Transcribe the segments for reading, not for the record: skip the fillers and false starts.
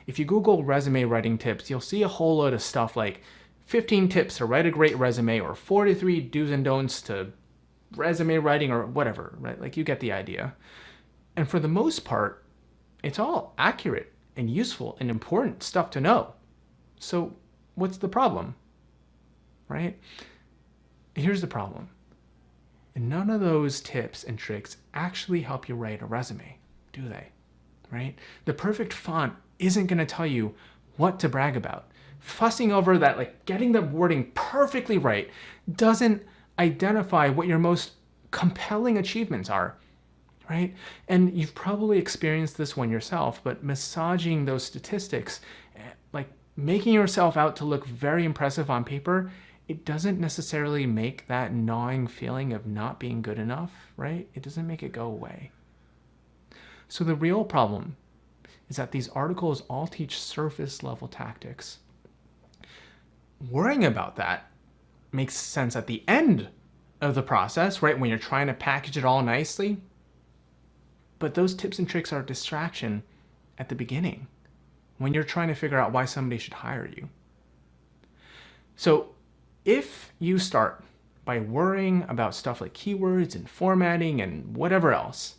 if you Google resume writing tips, you'll see a whole load of stuff like 15 tips to write a great resume or 43 do's and don'ts to resume writing or whatever, right? Like you get the idea. And for the most part, it's all accurate and useful and important stuff to know. So what's the problem, right? Here's the problem. None of those tips and tricks actually help you write a resume, do they? Right? The perfect font isn't going to tell you what to brag about. Fussing over that, like getting the wording perfectly right, doesn't identify what your most compelling achievements are, right? And you've probably experienced this one yourself, but massaging those statistics, like making yourself out to look very impressive on paper, it doesn't necessarily make that gnawing feeling of not being good enough, right? It doesn't make it go away. So the real problem is that these articles all teach surface level tactics. Worrying about that makes sense at the end of the process, right? When you're trying to package it all nicely. But those tips and tricks are a distraction at the beginning when you're trying to figure out why somebody should hire you. So if you start by worrying about stuff like keywords and formatting and whatever else,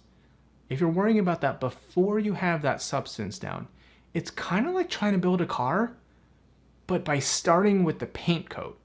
if you're worrying about that before you have that substance down, it's kind of like trying to build a car, but by starting with the paint coat,